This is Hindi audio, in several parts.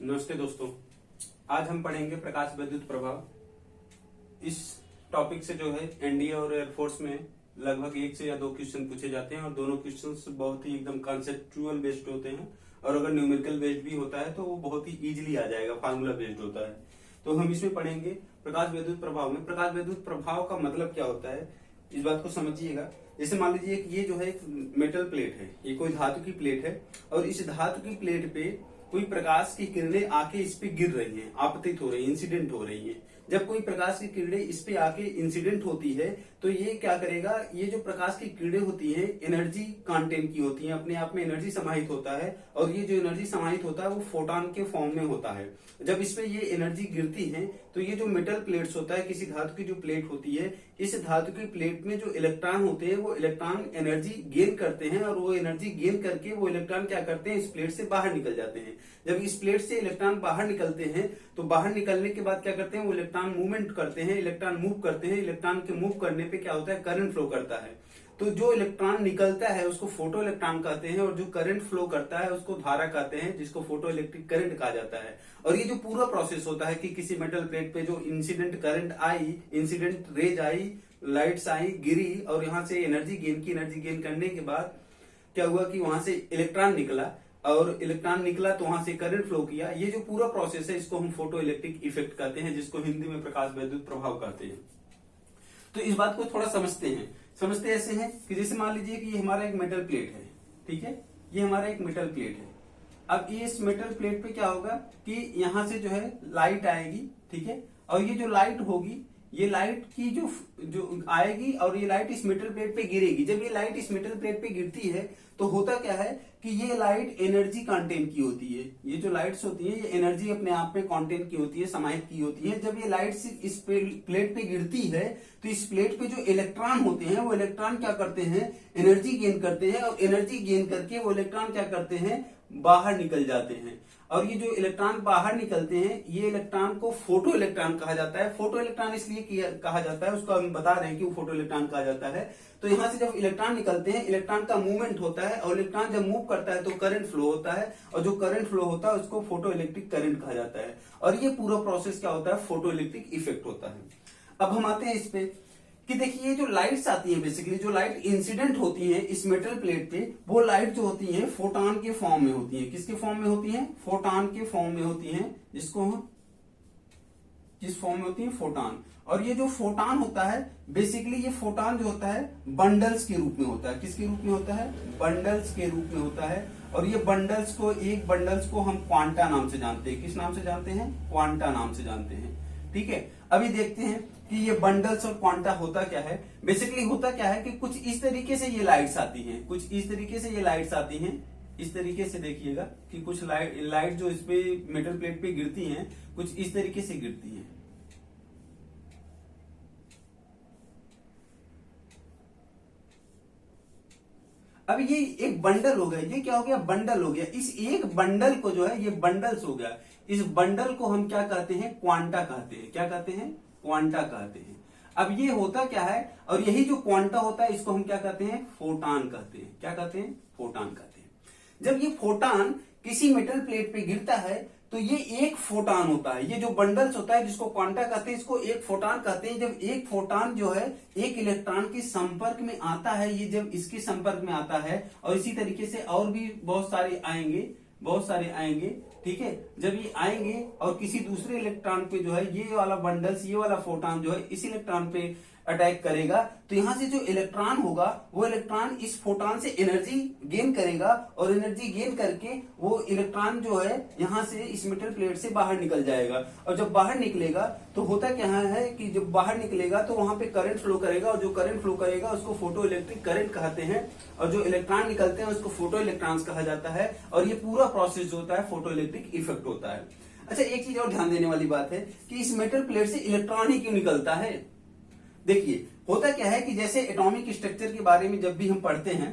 नमस्ते दोस्तों, आज हम पढ़ेंगे प्रकाश विद्युत प्रभाव। इस टॉपिक से जो है एनडीए और एयरफोर्स में लगभग एक से या दो क्वेश्चन पूछे जाते हैं और दोनों क्वेश्चन बहुत ही एकदम कॉन्सेप्चुअल बेस्ड होते हैं और अगर न्यूमेरिकल बेस्ड भी होता है तो वो बहुत ही इजीली आ जाएगा, फार्मूला बेस्ड होता है। तो हम इसमें पढ़ेंगे प्रकाश विद्युत प्रभाव में। प्रकाश विद्युत प्रभाव का मतलब क्या होता है, इस बात को समझिएगा। जैसे मान लीजिए कि ये जो है एक मेटल प्लेट है, ये कोई धातु की प्लेट है और इस धातु की प्लेट पे कोई प्रकाश की किरणें आके इस पे गिर रही हैं, आपतित हो रही है, इंसिडेंट हो रही हैं। जब कोई प्रकाश की किरणें इस पे आके इंसिडेंट होती है तो ये क्या करेगा, ये जो प्रकाश की किरणें होती हैं एनर्जी कंटेंट की होती हैं, अपने आप में एनर्जी समाहित होता है और ये जो एनर्जी समाहित होता है वो फोटॉन के फॉर्म में होता है। जब इस पे ये एनर्जी गिरती है तो ये जो मेटल प्लेट्स होता है, किसी धातु की जो प्लेट होती है, इस धातु की प्लेट में जो इलेक्ट्रॉन होते हैं वो इलेक्ट्रॉन एनर्जी गेन करते हैं और वो एनर्जी गेन करके वो इलेक्ट्रॉन क्या करते हैं, इस प्लेट से बाहर निकल जाते हैं। जब इस प्लेट से इलेक्ट्रॉन बाहर निकलते हैं तो बाहर निकलने के बाद क्या करते हैं, वो इलेक्ट्रॉन मूवमेंट करते हैं, इलेक्ट्रॉन मूव करते हैं। इलेक्ट्रॉन के मूव करने पे क्या होता है, करंट फ्लो करता है। तो जो इलेक्ट्रॉन निकलता है उसको फोटो इलेक्ट्रॉन कहते हैं और जो करंट फ्लो करता है उसको धारा कहते हैं, जिसको फोटो इलेक्ट्रिक करंट कहा जाता है। और ये जो पूरा प्रोसेस होता है कि किसी मेटल प्लेट पे जो इंसिडेंट करंट आई, इंसिडेंट रेज आई, लाइट्स आई, गिरी और यहाँ से एनर्जी गेन की, एनर्जी गेन करने के बाद क्या हुआ कि वहां से इलेक्ट्रॉन निकला और इलेक्ट्रॉन निकला तो वहां से करंट फ्लो किया। ये जो पूरा प्रोसेस है इसको हम फोटो इलेक्ट्रिक इफेक्ट कहते हैं, जिसको हिंदी में प्रकाश विद्युत प्रभाव कहते हैं। तो इस बात को थोड़ा समझते हैं। समझते ऐसे हैं कि जैसे मान लीजिए कि ये हमारा एक मेटल प्लेट है, ठीक है, ये हमारा एक मेटल प्लेट है। अब ये इस मेटल प्लेट पे क्या होगा कि यहां से जो है लाइट आएगी, ठीक है, और ये जो लाइट होगी, ये लाइट की जो आएगी और ये लाइट इस मेटल प्लेट पे गिरेगी। जब ये लाइट इस मेटल प्लेट पे गिरती है तो होता क्या है कि ये लाइट एनर्जी कंटेंट की होती है। ये जो लाइट्स होती है ये एनर्जी अपने आप में कंटेंट की होती है, समाहित की होती है। जब ये लाइट्स इस प्लेट पे गिरती है तो इस प्लेट पे जो इलेक्ट्रॉन होते हैं वो इलेक्ट्रॉन क्या करते हैं, एनर्जी गेन करते हैं और एनर्जी गेन करके वो इलेक्ट्रॉन क्या करते हैं, बाहर निकल जाते हैं। और ये जो इलेक्ट्रॉन बाहर निकलते हैं ये इलेक्ट्रॉन को फोटो इलेक्ट्रॉन कहा जाता है। फोटो इलेक्ट्रॉन इसलिए कहा जाता है, उसको हम बता रहे हैं कि वो फोटो इलेक्ट्रॉन कहा जाता है। तो यहां से जब इलेक्ट्रॉन निकलते हैं, इलेक्ट्रॉन का मूवमेंट होता है और इलेक्ट्रॉन जब मूव करता है तो करंट फ्लो होता है और जो करंट फ्लो होता है उसको फोटो इलेक्ट्रिक करंट कहा जाता है। और ये पूरा प्रोसेस क्या होता है, फोटो इलेक्ट्रिक इफेक्ट होता है। अब हम आते हैं इस पे कि देखिए जो लाइट्स आती है, बेसिकली जो लाइट इंसिडेंट होती है इस मेटल प्लेट पे, वो लाइट जो होती है फोटॉन के फॉर्म में होती है। किसके फॉर्म में होती है, फोटॉन के फॉर्म में होती है, जिसको हम किस फॉर्म में होती है, फोटॉन। और ये जो फोटॉन होता है बेसिकली ये फोटॉन जो होता है बंडल्स के रूप में होता है। किसके रूप में होता है, बंडल्स के रूप में होता है। और ये बंडल्स को, एक बंडल्स को हम क्वांटा नाम से जानते हैं। किस नाम से जानते हैं, क्वांटा नाम से जानते हैं, ठीक है। अभी देखते हैं कि ये बंडल्स और क्वांटा होता क्या है। बेसिकली होता क्या है कि कुछ इस तरीके से ये लाइट्स आती हैं, कुछ इस तरीके से ये लाइट्स आती हैं। इस तरीके से देखिएगा कि कुछ लाइट जो इस पे मेटल प्लेट पे गिरती हैं कुछ इस तरीके से गिरती हैं। अब ये एक बंडल हो गया, ये क्या हो गया, बंडल हो गया। इस एक बंडल को जो है, ये बंडल्स हो गया, इस बंडल को हम क्या कहते हैं, क्वांटा कहते हैं। क्या कहते हैं, क्वांटा कहते हैं। अब ये होता क्या है, और यही जो क्वांटा होता है इसको हम क्या कहते हैं, फोटॉन कहते हैं। क्या कहते हैं, फोटॉन कहते हैं। जब ये फोटॉन किसी मेटल प्लेट पे गिरता है तो ये एक फोटॉन होता है। ये जो बंडल्स होता है जिसको क्वांटा कहते हैं, इसको एक फोटॉन कहते हैं। जब एक फोटॉन जो है एक इलेक्ट्रॉन के संपर्क में आता है, ये जब इसके संपर्क में आता है, और इसी तरीके से और भी बहुत सारे आएंगे, बहुत सारे आएंगे, ठीक है। जब ये आएंगे और किसी दूसरे इलेक्ट्रॉन पे जो है ये वाला बंडल्स, ये वाला फोटॉन जो है इस इलेक्ट्रॉन पे अटैक करेगा तो यहां से जो इलेक्ट्रॉन होगा वो इलेक्ट्रॉन इस फोटॉन से एनर्जी गेन करेगा और एनर्जी गेन करके वो इलेक्ट्रॉन जो है यहां से इस मेटल प्लेट से बाहर निकल जाएगा। और जब बाहर निकलेगा तो होता क्या है कि जब बाहर निकलेगा तो वहां पे करंट फ्लो करेगा और जो करंट फ्लो करेगा उसको फोटो इलेक्ट्रिक करंट कहते हैं। और जो इलेक्ट्रॉन निकलते हैं उसको फोटो इलेक्ट्रॉन्स कहा जाता है। और ये पूरा प्रोसेस जो होता है फोटो इलेक्ट्रिक इफेक्ट होता है। अच्छा, एक चीज और ध्यान देने वाली बात है कि इस मेटल प्लेट से इलेक्ट्रॉन ही क्यों निकलता है। देखिए होता क्या है कि जैसे एटॉमिक स्ट्रक्चर के बारे में जब भी हम पढ़ते हैं,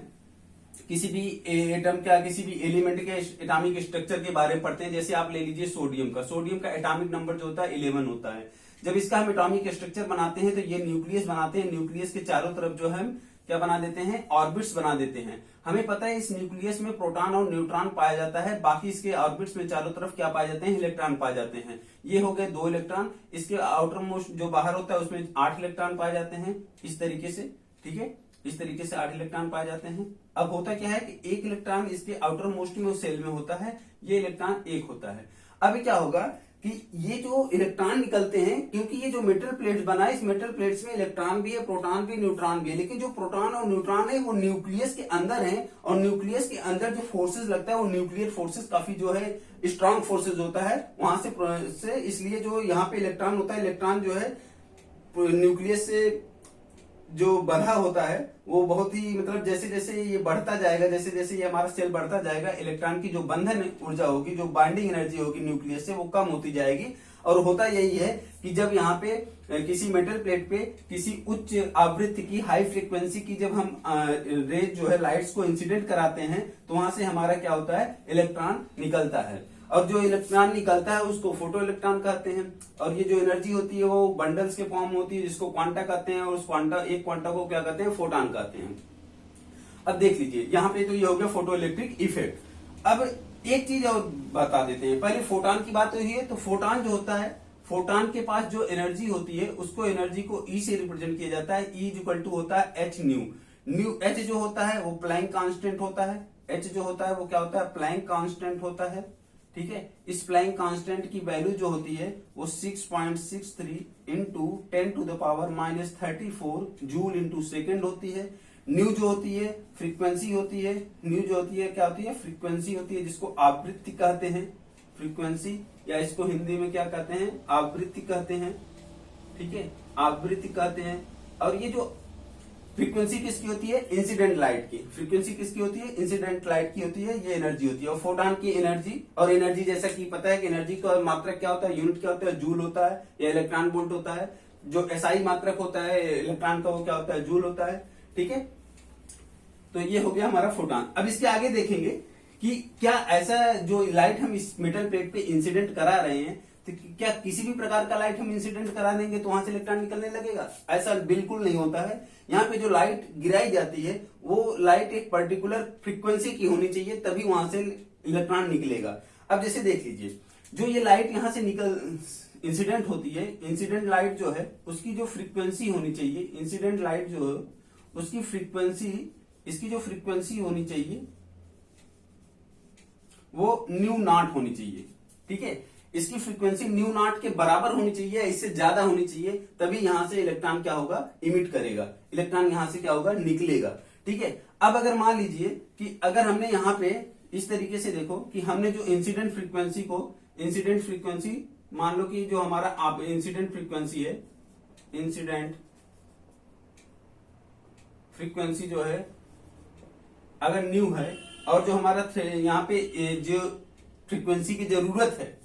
किसी भी एटम का, किसी भी एलिमेंट के एटॉमिक स्ट्रक्चर के बारे में पढ़ते हैं, जैसे आप ले लीजिए सोडियम का एटॉमिक नंबर जो होता है 11 होता है। जब इसका हम एटॉमिक स्ट्रक्चर बनाते हैं तो ये न्यूक्लियस बनाते हैं, न्यूक्लियस के चारों तरफ जो है क्या बना देते हैं, ऑर्बिट्स बना देते हैं। हमें पता है इस न्यूक्लियस में प्रोटॉन और न्यूट्रॉन पाया जाता है, बाकी इसके ऑर्बिट्स में चारों तरफ क्या पाए जाते हैं, इलेक्ट्रॉन पाए जाते हैं। ये हो गए 2 इलेक्ट्रॉन, इसके आउटर मोस्ट जो बाहर होता है उसमें 8 इलेक्ट्रॉन पाए जाते हैं इस तरीके से, ठीक है, इस तरीके से 8 इलेक्ट्रॉन पाए जाते हैं। अब होता क्या है कि 1 इलेक्ट्रॉन इसके आउटर मोस्ट में उस सेल में होता है, ये इलेक्ट्रॉन 1 होता है। अब क्या होगा कि ये जो इलेक्ट्रॉन निकलते हैं, क्योंकि ये जो मेटल प्लेट्स बना है, इस मेटल प्लेट्स में इलेक्ट्रॉन भी है, प्रोटॉन भी, न्यूट्रॉन भी है, लेकिन जो प्रोटॉन और न्यूट्रॉन है वो न्यूक्लियस के अंदर है, और न्यूक्लियस के अंदर जो फोर्सेस लगता है वो न्यूक्लियर फोर्सेस काफी जो है स्ट्रांग फोर्सेस होता है वहां से इसलिए जो यहाँ पे इलेक्ट्रॉन होता है, इलेक्ट्रॉन जो है न्यूक्लियस से जो बंधा होता है वो बहुत ही मतलब जैसे जैसे ये बढ़ता जाएगा, जैसे जैसे ये हमारा सेल बढ़ता जाएगा, इलेक्ट्रॉन की जो बंधन ऊर्जा होगी, जो बाइंडिंग एनर्जी होगी न्यूक्लियस से, वो कम होती जाएगी। और होता यही है कि जब यहाँ पे किसी मेटल प्लेट पे किसी उच्च आवृत्ति की, हाई फ्रीक्वेंसी की जब हम रेज जो है लाइट्स को इंसिडेंट कराते हैं, तो वहां से हमारा क्या होता है, इलेक्ट्रॉन निकलता है। और जो इलेक्ट्रॉन निकलता है उसको फोटो इलेक्ट्रॉन कहते हैं। और ये जो एनर्जी होती है वो बंडल्स के फॉर्म में होती है, जिसको क्वांटा कहते हैं, और उस एक क्वांटा को क्या कहते हैं, फोटॉन कहते हैं। अब देख लीजिए यहाँ पे तो ये हो गया फोटो इलेक्ट्रिक इफेक्ट। अब एक चीज और बता देते हैं, पहले फोटॉन की बात हुई है, तो फोटॉन जो होता है, फोटॉन के पास जो एनर्जी होती है उसको एनर्जी को ई से रिप्रेजेंट किया जाता है। ई इक्वल टू होता है एच न्यू। न्यू एच जो होता है वो प्लैंक कांस्टेंट होता है, एच जो होता है वो क्या होता है, प्लैंक कांस्टेंट होता है, ठीक है। इस प्लैंक कांस्टेंट की वैल्यू जो होती है वो 6.63 इंटू 10⁻34 जूल इंटू सेकेंड होती है। न्यू जो होती है फ्रीक्वेंसी होती है, न्यू जो होती है क्या होती है, फ्रीक्वेंसी होती है, जिसको आवृत्ति कहते हैं, फ्रीक्वेंसी, या इसको हिंदी में क्या कहते हैं, आवृत्ति कहते हैं, ठीक है, आवृत्ति कहते हैं। और ये जो फ्रीक्वेंसी किसकी होती है, इंसिडेंट लाइट की, फ्रीक्वेंसी किसकी होती है, इंसिडेंट लाइट की होती है, ये एनर्जी होती है। और फोटॉन की एनर्जी, और एनर्जी जैसा कि पता है कि एनर्जी का मात्रक क्या होता है, यूनिट क्या होता है, जूल होता है या इलेक्ट्रॉन वोल्ट होता है। जो एसआई मात्रक होता है इलेक्ट्रॉन का वो क्या होता है, जूल होता है, ठीक है। तो ये हो गया हमारा फोटॉन। अब इसके आगे देखेंगे कि क्या ऐसा जो लाइट हम इस मेटल प्लेट पे इंसिडेंट करा रहे हैं, तो क्या किसी भी प्रकार का लाइट हम इंसिडेंट करा देंगे तो वहां से इलेक्ट्रॉन निकलने लगेगा, ऐसा बिल्कुल नहीं होता है। यहाँ पे जो लाइट गिराई जाती है वो लाइट एक पर्टिकुलर फ्रीक्वेंसी की होनी चाहिए, तभी वहां से इलेक्ट्रॉन निकलेगा। अब जैसे देख लीजिए, जो ये लाइट यहाँ से इंसिडेंट होती है, इंसिडेंट लाइट जो है उसकी जो फ्रीक्वेंसी होनी चाहिए, इंसिडेंट लाइट जो है उसकी फ्रीक्वेंसी, इसकी जो फ्रीक्वेंसी होनी चाहिए वो न्यू नॉट होनी चाहिए, ठीक है। इसकी फ्रीक्वेंसी न्यू नॉट के बराबर होनी चाहिए, इससे ज्यादा होनी चाहिए, तभी यहां से इलेक्ट्रॉन क्या होगा, इमिट करेगा, इलेक्ट्रॉन यहां से क्या होगा, निकलेगा, ठीक है। अब अगर मान लीजिए कि अगर हमने यहाँ पे इस तरीके से देखो कि हमने जो इंसिडेंट फ्रीक्वेंसी को, इंसिडेंट फ्रीक्वेंसी मान लो कि जो हमारा इंसिडेंट फ्रीक्वेंसी है, इंसिडेंट फ्रीक्वेंसी जो है अगर न्यू है, और जो हमारा यहाँ पे जो फ्रीक्वेंसी की जरूरत है,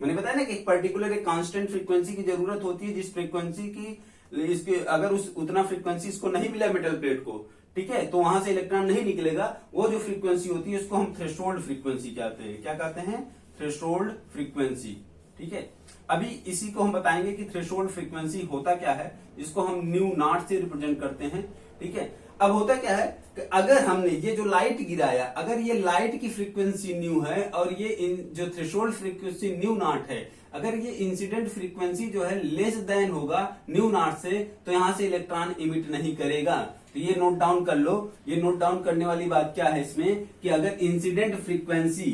मैंने बताया ना कि एक पर्टिकुलर एक कांस्टेंट फ्रीक्वेंसी की जरूरत होती है, जिस फ्रीक्वेंसी की इसके अगर उतना फ्रीक्वेंसी इसको नहीं मिला मेटल प्लेट को, ठीक है, तो वहां से इलेक्ट्रॉन नहीं निकलेगा। वो जो फ्रीक्वेंसी होती है उसको हम थ्रेशोल्ड फ्रीक्वेंसी कहते हैं। क्या कहते हैं, थ्रेशोल्ड फ्रीक्वेंसी, ठीक है। अभी इसी को हम बताएंगे कि थ्रेशोल्ड फ्रीक्वेंसी होता क्या है, जिसको हम न्यू नॉट से रिप्रेजेंट करते हैं, ठीक है। अब होता क्या है कि अगर हमने ये जो लाइट गिराया, अगर ये लाइट की फ्रीक्वेंसी न्यू है और ये जो थ्रेशोल्ड फ्रीक्वेंसी न्यू नॉट है, अगर ये इंसिडेंट फ्रीक्वेंसी जो है लेस देन होगा न्यू नॉट से, तो यहां से इलेक्ट्रॉन इमिट नहीं करेगा। तो ये नोट डाउन कर लो। ये नोट डाउन करने वाली बात क्या है इसमें कि अगर incident frequency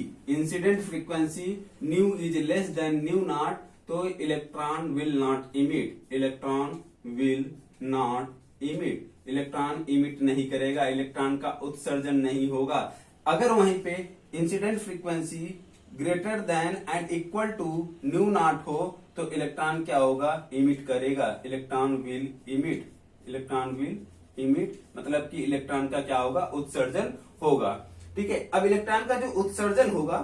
nu is less than nu naught, तो electron will not emit, electron will not emit, electron emit नहीं करेगा, इलेक्ट्रॉन का उत्सर्जन नहीं होगा। अगर वहीं पे incident frequency greater than and equal to nu naught हो, तो इलेक्ट्रॉन क्या होगा, इमिट करेगा, electron will emit, electron will emit, मतलब कि इलेक्ट्रॉन का क्या होगा, उत्सर्जन होगा, ठीक है। अब इलेक्ट्रॉन का जो उत्सर्जन होगा,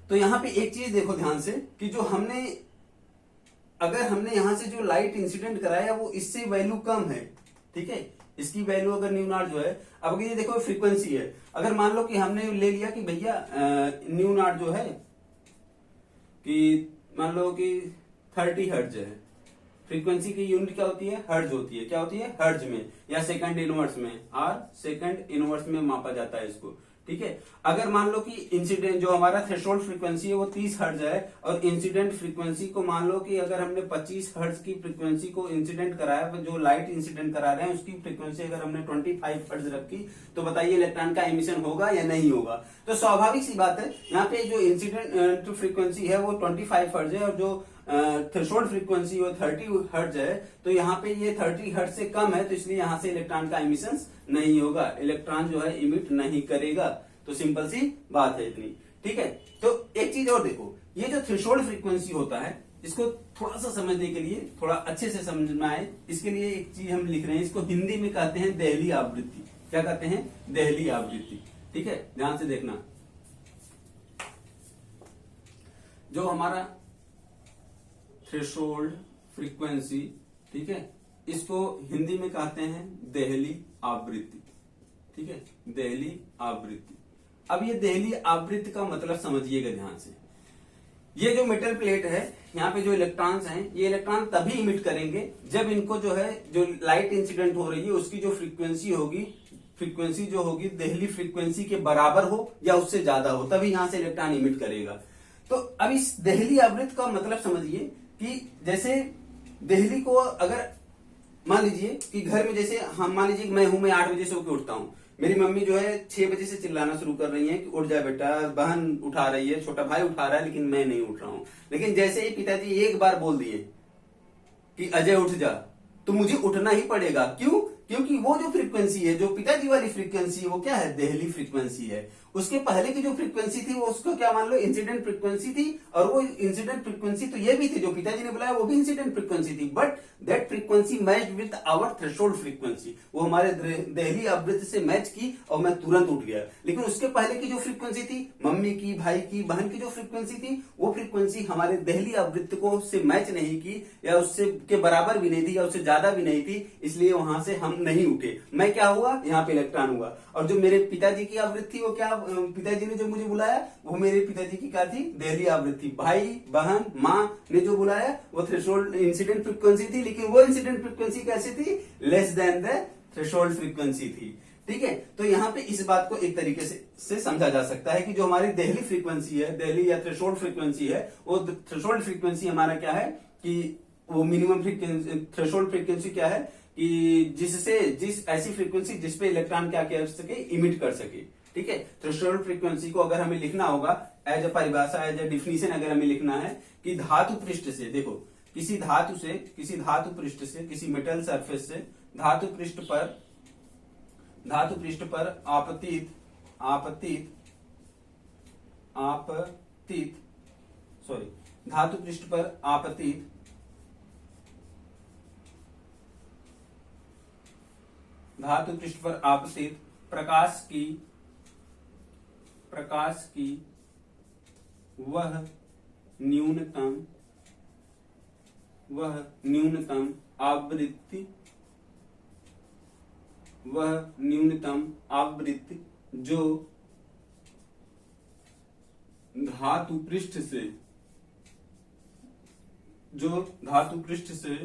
तो यहां पे एक चीज देखो ध्यान से कि जो अगर हमने यहां से जो लाइट इंसिडेंट कराया वो इससे वैल्यू कम है, ठीक है, इसकी वैल्यू अगर न्यू नॉट जो है, अब ये देखो फ्रीक्वेंसी है, अगर मान लो कि हमने ले लिया कि भैया न्यू नॉट जो है कि मान लो कि 30 हर्ट्ज है, फ्रीक्वेंसी की यूनिट क्या होती है, हर्ज होती है। क्या होती है, हर्ज में या सेकंड इनवर्स में, और सेकंड इनवर्स में मापा जाता है इसको। ठीक है, अगर मान लो कि इंसिडेंट जो हमारा थ्रेशोल्ड फ्रीक्वेंसी है वो 30 हर्ज है, और इंसिडेंट फ्रीक्वेंसी को मान लो कि अगर हमने 25 हर्ज की फ्रीक्वेंसी को इंसिडेंट कराया, जो लाइट इंसिडेंट करा रहे हैं उसकी फ्रीक्वेंसी अगर हमने 25 हर्ज रखी, तो बताइए इलेक्ट्रॉन का एमिशन होगा या नहीं होगा। तो स्वाभाविक सी बात है, यहाँ पे जो इंसिडेंट फ्रीक्वेंसी है वो 25 हर्ज है, और जो थ्रेशोल्ड फ्रीक्वेंसी वो 30 हर्ज है। तो यहाँ पे ये 30 हर्ज से कम है, तो इसलिए यहाँ से इलेक्ट्रॉन का एमिशन नहीं होगा, इलेक्ट्रॉन जो है इमिट नहीं करेगा। तो सिंपल सी बात है इतनी। ठीक है, तो एक चीज और देखो, ये जो थ्रेशोल्ड फ्रीक्वेंसी होता है, इसको थोड़ा सा समझने के लिए, थोड़ा अच्छे से समझ में आए, इसके लिए एक चीज हम लिख रहे हैं, इसको हिंदी में कहते हैं देहली आवृत्ति। क्या कहते हैं, देहली आवृत्ति। ठीक है, ध्यान से देखना, जो हमारा थ्रेशोल्ड फ्रीक्वेंसी, ठीक है, इसको हिंदी में कहते हैं देहली आवृत्ति। ठीक है, देहली आवृत्ति। अब ये देहली आवृत्ति का मतलब समझिएगा ध्यान से। ये जो मेटल प्लेट है, यहाँ पे जो इलेक्ट्रॉन्स हैं, ये इलेक्ट्रॉन तभी इमिट करेंगे जब इनको जो है, जो लाइट इंसिडेंट हो रही है उसकी जो फ्रीक्वेंसी होगी, फ्रीक्वेंसी जो होगी देहली फ्रीक्वेंसी के बराबर हो या उससे ज्यादा हो, तभी यहां से इलेक्ट्रॉन इमिट करेगा। तो अब इस देहली आवृत्ति का मतलब समझिए कि जैसे देहली को अगर मान लीजिए कि घर में, जैसे हम मान लीजिए मैं हूं, मैं 8 बजे से होकर उठता हूं, मेरी मम्मी जो है 6 बजे से चिल्लाना शुरू कर रही है कि उठ जा बेटा, बहन उठा रही है, छोटा भाई उठा रहा है, लेकिन मैं नहीं उठ रहा हूं। लेकिन जैसे ही पिताजी एक बार बोल दिए कि अजय उठ जा, तो मुझे उठना ही पड़ेगा। क्यों? क्योंकि वो जो फ्रीक्वेंसी है, जो पिताजी वाली फ्रीक्वेंसी है, वो क्या है, देहली फ्रीक्वेंसी है। उसके पहले की जो फ्रीक्वेंसी थी वो उसको क्या मान लो, इंसिडेंट फ्रीक्वेंसी थी, और वो इंसिडेंट फ्रीक्वेंसी तो ये भी थी, जो पिताजी ने बुलाया वो भी इंसिडेंट फ्रीक्वेंसी थी, but that frequency matched with our threshold frequency. वो हमारे देहली आवृत्ति से मैच की और मैं तुरंत उठ गया। लेकिन उसके पहले की जो फ्रीक्वेंसी थी, मम्मी की, भाई की, बहन की जो फ्रीक्वेंसी थी, वो फ्रीक्वेंसी हमारे देहली आवृत्ति को से मैच नहीं की, या उससे के बराबर भी नहीं थी, या उससे ज्यादा भी नहीं थी, इसलिए वहां से हम नहीं उठे। मैं क्या हुआ, यहाँ पे इलेक्ट्रॉन हुआ। और जो मेरे पिताजी की आवृत्ति, वो क्या, पिताजी ने जो मुझे बुलाया वो मेरे पिताजी की क्या थी, देहली आवृत्ति। भाई, बहन, माँ ने जो बुलाया वो थ्रेशोल्ड इंसिडेंट फ्रीक्वेंसी थी, लेकिन वो इंसिडेंट फ्रीक्वेंसी कैसी थी, less than the threshold frequency थी। ठीक है, तो यहाँ पे इस बात को एक तरीके से समझा जा सकता है कि जो हमारी देहली फ्रीक्वेंसी है, देहली या थ्रेशोल्ड फ्रीक्वेंसी है, वो थ्रेशोल्ड फ्रीक्वेंसी हमारा क्या है कि वो मिनिमम थ्रेशोल्ड फ्रीक्वेंसी क्या है कि जिस ऐसी फ्रीक्वेंसी जिसपे इलेक्ट्रॉन क्या कर सके, इमिट कर सके। ठीक है, थ्रेशोल्ड फ्रीक्वेंसी को अगर हमें लिखना होगा एज ए परिभाषा, एज ए डिफिनीशन अगर हमें लिखना है कि धातु पृष्ठ से, देखो किसी धातु पृष्ठ से, किसी मेटल सरफेस से धातु पृष्ठ पर आपतित धातु पृष्ठ पर आपतित प्रकाश की वह न्यूनतम आवृत्ति जो धातु पृष्ठ से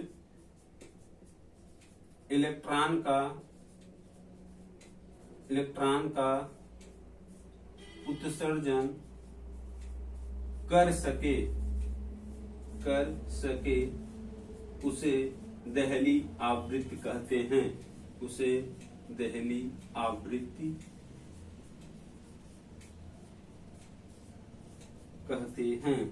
इलेक्ट्रॉन का उत्सर्जन कर सके उसे देहली आवृत्ति कहते हैं। उसे देहली आवृत्ति कहते हैं।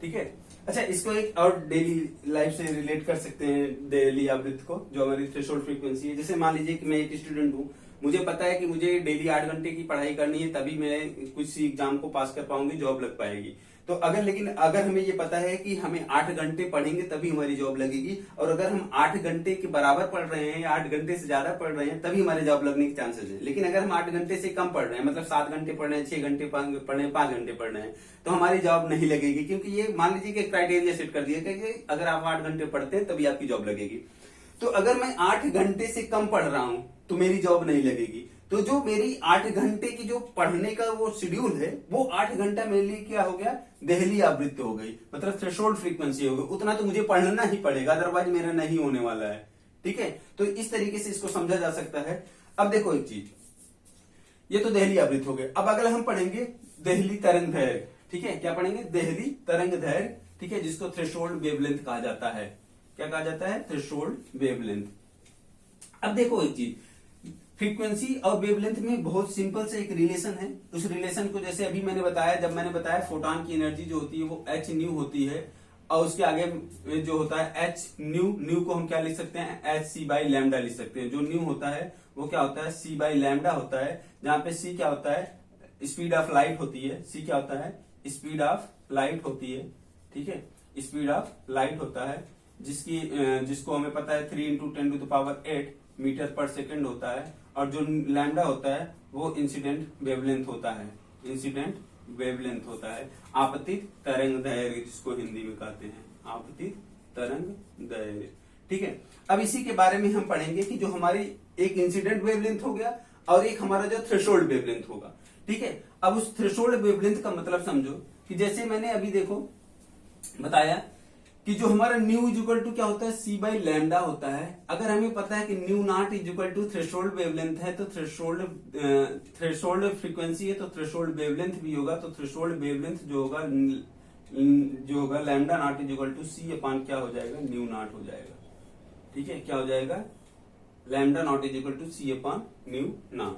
ठीक है, अच्छा, इसको एक और डेली लाइफ से रिलेट कर सकते हैं डेली आवृत्ति को, जो हमारी थ्रेशोल्ड फ्रीक्वेंसी है। जैसे मान लीजिए कि मैं एक स्टूडेंट हूँ, मुझे पता है कि मुझे डेली 8 घंटे की पढ़ाई करनी है, तभी मैं कुछ एग्जाम को पास कर पाऊंगी, जॉब लग पाएगी। तो अगर हमें ये पता है कि हमें 8 घंटे पढ़ेंगे तभी हमारी जॉब लगेगी, और अगर हम 8 घंटे के बराबर पढ़ रहे हैं या 8 घंटे से ज्यादा पढ़ रहे हैं तभी हमारे जॉब लगने के चांसेस है। लेकिन अगर हम 8 घंटे से कम पढ़ रहे हैं, मतलब 7 घंटे पढ़ रहे हैं, 6 घंटे पढ़ रहे हैं, 5 घंटे पढ़ रहे हैं, तो हमारी जॉब नहीं लगेगी। क्योंकि ये मान लीजिए कि क्राइटेरिया सेट कर दिया कि अगर आप 8 घंटे पढ़ते हैं तभी आपकी जॉब लगेगी। तो अगर मैं 8 घंटे से कम पढ़ रहा हूं तो मेरी जॉब नहीं लगेगी। तो जो मेरी 8 घंटे की जो पढ़ने का वो शेड्यूल है, वो 8 घंटा मेरे लिए क्या हो गया, देहली आवृत्ति हो गई, मतलब थ्रेशोल्ड फ्रीक्वेंसी हो गई। उतना तो मुझे पढ़ना ही पड़ेगा, अदरवाइज मेरा नहीं होने वाला है। ठीक है, तो इस तरीके से इसको समझा जा सकता है। अब देखो एक चीज, ये तो देहली आवृत्ति हो गए। अब अगला हम पढ़ेंगे देहली तरंग दैर्घ्य। ठीक है, क्या पढ़ेंगे, देहली तरंग दैर्घ्य। ठीक है, जिसको थ्रेशोल्ड वेवलेंथ कहा जाता है। क्या कहा जाता है, थ्रेशोल्ड वेवलेंथ। अब देखो एक चीज, फ्रीक्वेंसी और वेवलेंथ में बहुत सिंपल से एक रिलेशन है। उस रिलेशन को जैसे अभी मैंने बताया, जब मैंने बताया फोटॉन की एनर्जी जो होती है वो h न्यू होती है, और उसके आगे जो होता है h न्यू को हम क्या लिख सकते हैं, एच सी बाई लैम्डा लिख सकते हैं। जो न्यू होता है वो क्या होता है, सी बाई लैम्डा होता है, जहां पे सी क्या होता है, स्पीड ऑफ लाइट होती है। सी क्या होता है, स्पीड ऑफ लाइट होती है। ठीक है, स्पीड ऑफ लाइट होता है, जिसको हमें पता है 3 × 10⁸ मीटर पर सेकंड होता है। और जो लैम्डा होता है वो इंसिडेंट वेवलेंथ होता है, इंसिडेंट वेवलेंथ होता है, आपतित तरंग दैर्घ्य जिसको हिंदी में कहते हैं, आपतित तरंग दैर्घ्य। ठीक है, अब इसी के बारे में हम पढ़ेंगे कि जो हमारी एक इंसिडेंट वेवलेंथ हो गया और एक हमारा जो थ्रेशोल्ड वेवलेंथ होगा। ठीक है, अब उस थ्रेशोल्ड वेवलेंथ का मतलब समझो कि जैसे मैंने अभी देखो बताया कि जो हमारा न्यू इज इक्वल टू क्या होता है, सी बाई लैम्डा होता है। अगर हमें पता है कि nu naught is equal to threshold wavelength है, तो थ्रेशोल्ड फ्रीक्वेंसी है तो थ्रेशोल्ड वेवलेंथ भी होगा। तो थ्रेशोल्ड वेवलेंथ जो होगा lambda naught is equal to C upon क्या हो जाएगा, न्यू नॉट हो जाएगा। ठीक है, क्या हो जाएगा, lambda naught is equal to C upon nu naught.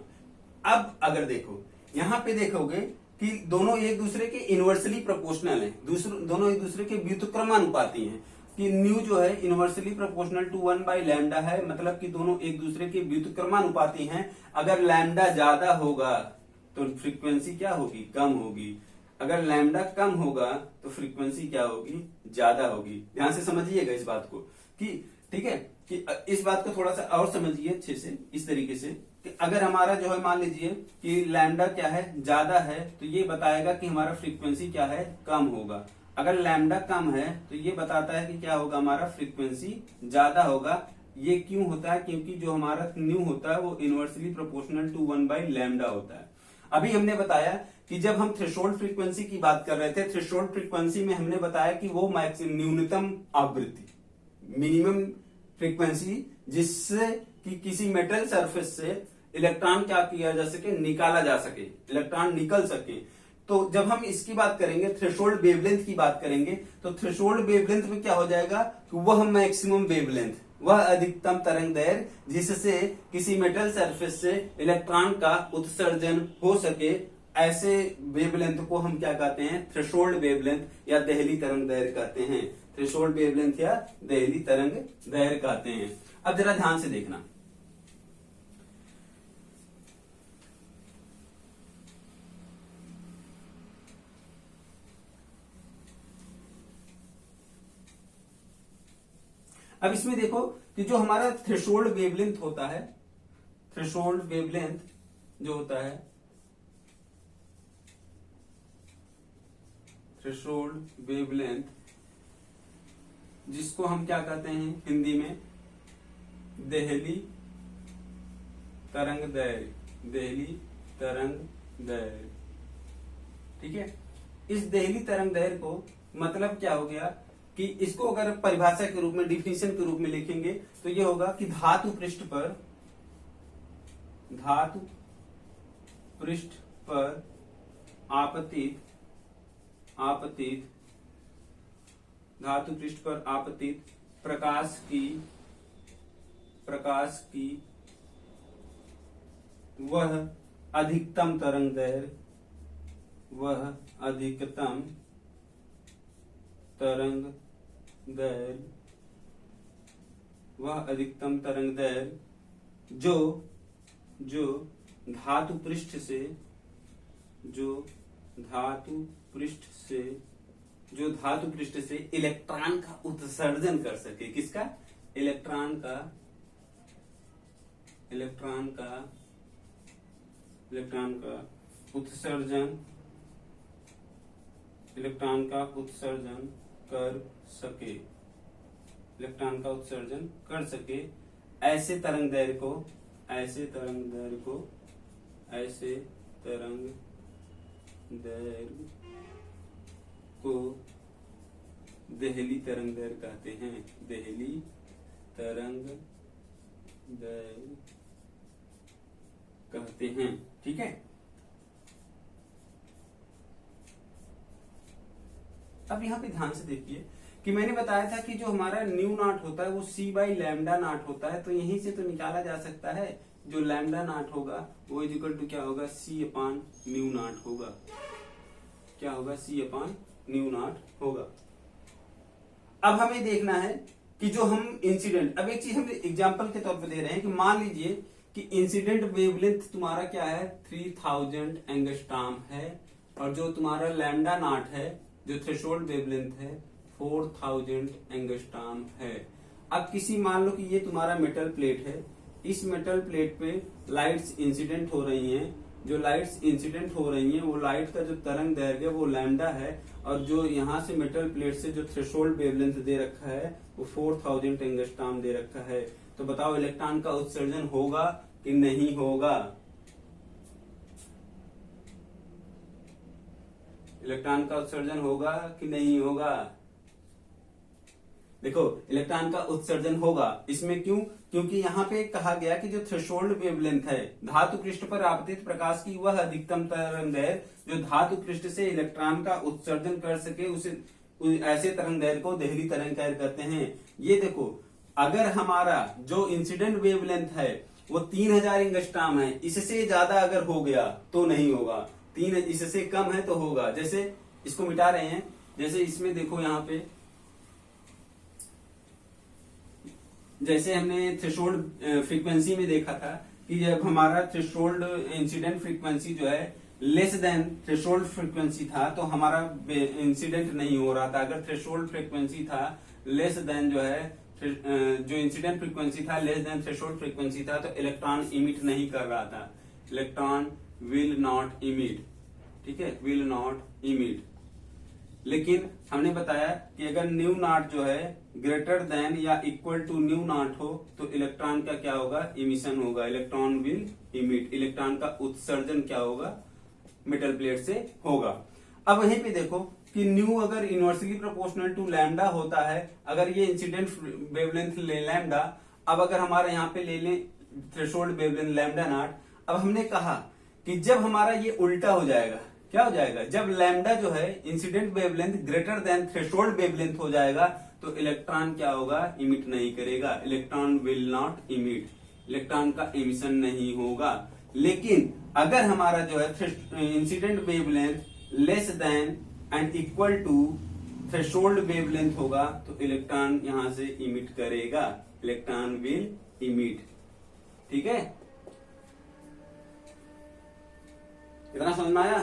अब अगर देखो यहां पे देखोगे कि दोनों एक दूसरे के इनवर्सली प्रोपोर्शनल हैं, दोनों एक दूसरे के व्युत्क्रमानुपाती हैं। कि न्यू जो है inversely proportional to 1 by lambda है, मतलब कि दोनों एक दूसरे के व्युत्क्रमानुपाती हैं। अगर लैम्डा ज्यादा होगा तो फ्रीक्वेंसी क्या होगी, कम होगी। अगर लैम्डा कम होगा तो फ्रीक्वेंसी क्या होगी, ज्यादा होगी। ध्यान से समझिएगा इस बात को कि ठीक है, कि इस बात को थोड़ा सा और समझिए अच्छे से, इस तरीके से कि अगर हमारा जो है मान लीजिए कि लैम्डा क्या है, ज्यादा है, तो ये बताएगा कि हमारा फ्रीक्वेंसी क्या है, कम होगा। अगर लैम्डा कम है तो ये बताता है कि क्या होगा, हमारा फ्रीक्वेंसी ज्यादा होगा। ये क्यों होता है, क्योंकि जो हमारा न्यू होता है वो inversely proportional to 1 by lambda होता है। अभी हमने बताया कि जब हम थ्रेशोल्ड फ्रीक्वेंसी की बात कर रहे थे, थ्रेशोल्ड फ्रीक्वेंसी में हमने बताया कि वो न्यूनतम आवृत्ति, मिनिमम फ्रीक्वेंसी, जिससे कि किसी मेटल सरफेस से इलेक्ट्रॉन क्या किया जा सके, निकाला जा सके, इलेक्ट्रॉन निकल सके। तो जब हम इसकी बात करेंगे, थ्रेशोल्ड वेवलेंथ की बात करेंगे, तो थ्रेशोल्ड वेवलेंथ में क्या हो जाएगा कि वह मैक्सिमम वेवलेंथ, वह अधिकतम तरंग दैर्घ्य जिससे किसी मेटल सरफेस से इलेक्ट्रॉन का उत्सर्जन हो सके, ऐसे वेवलेंथ को हम क्या कहते हैं, थ्रेशोल्ड वेवलेंथ या देहली तरंग दैर्घ्य कहते हैं। थ्रेशोल्ड वेवलेंथ या देहली तरंग दैर्घ्य कहते हैं। अब जरा ध्यान से देखना, अब इसमें देखो कि जो हमारा थ्रेशोल्ड वेवलेंथ होता है, थ्रेशोल्ड वेवलेंथ जो होता है, थ्रेशोल्ड वेवलेंथ जिसको हम क्या कहते हैं हिंदी में, देहली तरंग दैर्घ्य, देहली तरंग दैर्घ्य। ठीक है, इस देहली तरंग दैर्घ्य को मतलब क्या हो गया कि इसको अगर परिभाषा के रूप में, डिफिनेशन के रूप में लिखेंगे तो ये होगा कि धातु पृष्ठ पर आपतित धातु पृष्ठ पर आपतित प्रकाश की वह अधिकतम तरंग दैर्घ्य, वह अधिकतम तरंग दैर्घ्य, वह अधिकतम तरंग दैर्घ्य जो धातु पृष्ठ से इलेक्ट्रॉन का उत्सर्जन कर सके। किसका, इलेक्ट्रॉन का उत्सर्जन कर सके, ऐसे तरंग दैर्घ्य को ऐसे तरंग दैर्घ्य को देहली तरंग दैर्घ्य कहते हैं। देहली तरंग दैर्घ्य कहते हैं। ठीक है, अब यहां पे ध्यान से देखिए कि मैंने बताया था कि जो हमारा न्यू नॉट होता है वो सी बाई लैम्डा नॉट होता है, तो यहीं से तो निकाला जा सकता है जो लैम्डा नॉट होगा वो इज इक्वल टू क्या होगा, सी अपान न्यू नॉट होगा। क्या होगा, सी अपान न्यू नॉट होगा। अब हमें देखना है कि जो हम इंसिडेंट, अब एक चीज हम एग्जांपल के तौर पे दे रहे हैं कि मान लीजिए कि इंसिडेंट वेवलेंथ तुम्हारा क्या है, 3000 एंगस्ट्रॉम है, और जो तुम्हारा लैम्डा नॉट है, जो थ्रेशोल्ड वेवलेंथ है, 4000 एंगस्ट्रॉम है। अब किसी मान लो कि ये तुम्हारा मेटल प्लेट है, इस मेटल प्लेट पे लाइट्स इंसिडेंट हो रही हैं, जो लाइट्स इंसिडेंट हो रही हैं वो लाइट का जो तरंग दैर्घ्य है वो लैम्डा है, और जो यहाँ से मेटल प्लेट से जो थ्रेशोल्ड वेवलेंथ दे रखा है वो 4000 एंगस्ट्रॉम दे रखा है। तो बताओ इलेक्ट्रॉन का उत्सर्जन होगा कि नहीं होगा? इलेक्ट्रॉन का उत्सर्जन होगा कि नहीं होगा? देखो इलेक्ट्रॉन का उत्सर्जन होगा। इसमें क्यों? क्योंकि यहाँ पे कहा गया कि जो थ्रेशोल्ड वेवलेंथ है, धातु पृष्ठ पर आपतित प्रकाश की वह अधिकतम तरंगदैर्घ्य जो धातु पृष्ठ से इलेक्ट्रॉन का उत्सर्जन कर सके, उसे ऐसे तरंगदैर्घ्य को देहली तरंगदैर्घ्य कहते हैं। ये देखो, अगर हमारा जो इंसिडेंट वेवलेंथ है वो 3000 एंगस्ट्रॉम है, इससे ज्यादा अगर हो गया तो नहीं होगा, 3 इससे कम है तो होगा। जैसे इसको मिटा रहे हैं, जैसे इसमें देखो यहाँ पे, जैसे हमने थ्रेशोल्ड फ्रीक्वेंसी में देखा था कि जब हमारा थ्रेशोल्ड इंसिडेंट फ्रीक्वेंसी जो है लेस देन थ्रेशोल्ड फ्रीक्वेंसी था तो हमारा इंसिडेंट नहीं हो रहा था। अगर थ्रेशोल्ड फ्रीक्वेंसी था लेस देन जो है, जो इंसिडेंट फ्रीक्वेंसी था लेस देन थ्रेशोल्ड फ्रीक्वेंसी था, तो इलेक्ट्रॉन इमिट नहीं कर रहा था। इलेक्ट्रॉन विल नॉट इमिट, ठीक है, विल नॉट इमिट। लेकिन हमने बताया कि अगर न्यू नॉट जो है ग्रेटर देन या इक्वल टू न्यू नॉट हो तो इलेक्ट्रॉन का क्या होगा, इमिशन होगा। इलेक्ट्रॉन विल इमिट, इलेक्ट्रॉन का उत्सर्जन क्या होगा, मेटल प्लेट से होगा। अब वहीं पे देखो कि न्यू अगर इनवर्सली प्रोपोर्शनल टू लैम्डा होता है, अगर ये इंसिडेंट वेवलेंथ ले लैम्डा, अब अगर हमारा यहाँ पे ले लें थ्रेशोल्ड वेवलेंथ लैम्डा नॉट, अब हमने कहा कि जब हमारा ये उल्टा हो जाएगा, क्या हो जाएगा, जब लैम्डा जो है incident wavelength greater than threshold wavelength हो जाएगा तो इलेक्ट्रॉन क्या होगा, इमिट नहीं करेगा। Electron will not emit, electron का इमिशन नहीं होगा। लेकिन अगर हमारा जो है incident wavelength less than and equal to threshold wavelength होगा तो इलेक्ट्रॉन यहां से इमिट करेगा, इलेक्ट्रॉन विल इमिट। ठीक है, इतना समझ में आया?